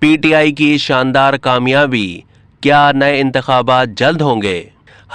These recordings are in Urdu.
پی ٹی آئی کی شاندار کامیابی، کیا نئے انتخابات جلد ہوں گے؟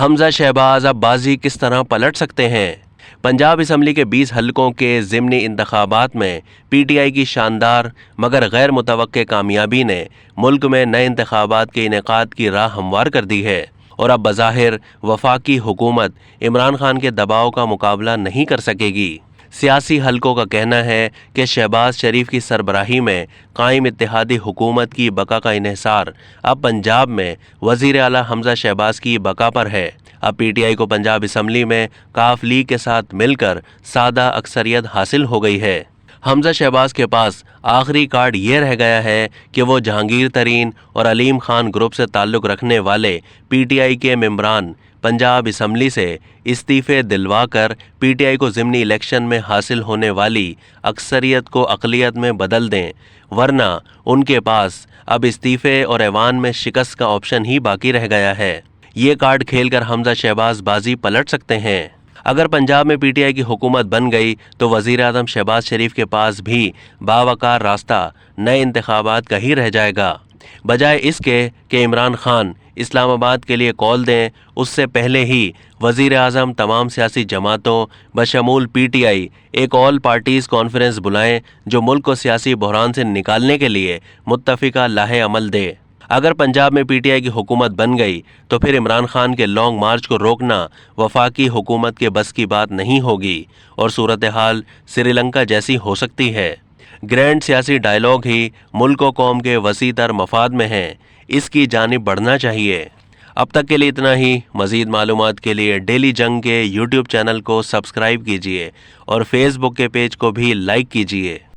حمزہ شہباز اب بازی کس طرح پلٹ سکتے ہیں؟ پنجاب اسمبلی کے 20 حلقوں کے ضمنی انتخابات میں پی ٹی آئی کی شاندار مگر غیر متوقع کامیابی نے ملک میں نئے انتخابات کے انعقاد کی راہ ہموار کر دی ہے، اور اب بظاہر وفاقی حکومت عمران خان کے دباؤ کا مقابلہ نہیں کر سکے گی۔ سیاسی حلقوں کا کہنا ہے کہ شہباز شریف کی سربراہی میں قائم اتحادی حکومت کی بقا کا انحصار اب پنجاب میں وزیر اعلیٰ حمزہ شہباز کی بقا پر ہے۔ اب پی ٹی آئی کو پنجاب اسمبلی میں کاف لیگ کے ساتھ مل کر سادہ اکثریت حاصل ہو گئی ہے۔ حمزہ شہباز کے پاس آخری کارڈ یہ رہ گیا ہے کہ وہ جہانگیر ترین اور علیم خان گروپ سے تعلق رکھنے والے پی ٹی آئی کے ممبران پنجاب اسمبلی سے استعفے دلوا کر پی ٹی آئی کو ضمنی الیکشن میں حاصل ہونے والی اکثریت کو اقلیت میں بدل دیں، ورنہ ان کے پاس اب استعفے اور ایوان میں شکست کا آپشن ہی باقی رہ گیا ہے۔ یہ کارڈ کھیل کر حمزہ شہباز بازی پلٹ سکتے ہیں۔ اگر پنجاب میں پی ٹی آئی کی حکومت بن گئی تو وزیر اعظم شہباز شریف کے پاس بھی باوقار راستہ نئے انتخابات کا ہی رہ جائے گا، بجائے اس کے کہ عمران خان اسلام آباد کے لیے کال دیں۔ اس سے پہلے ہی وزیر اعظم تمام سیاسی جماعتوں بشمول پی ٹی آئی ایک آل پارٹیز کانفرنس بلائیں جو ملک کو سیاسی بحران سے نکالنے کے لیے متفقہ لاہ عمل دے۔ اگر پنجاب میں پی ٹی آئی کی حکومت بن گئی تو پھر عمران خان کے لانگ مارچ کو روکنا وفاقی حکومت کے بس کی بات نہیں ہوگی، اور صورتحال سری لنکا جیسی ہو سکتی ہے۔ گرینڈ سیاسی ڈائیلاگ ہی ملک و قوم کے وسیع تر مفاد میں ہیں، اس کی جانب بڑھنا چاہیے۔ اب تک کے لیے اتنا ہی۔ مزید معلومات کے لیے ڈیلی جنگ کے یوٹیوب چینل کو سبسکرائب کیجیے اور فیس بک کے پیج کو بھی لائک کیجیے۔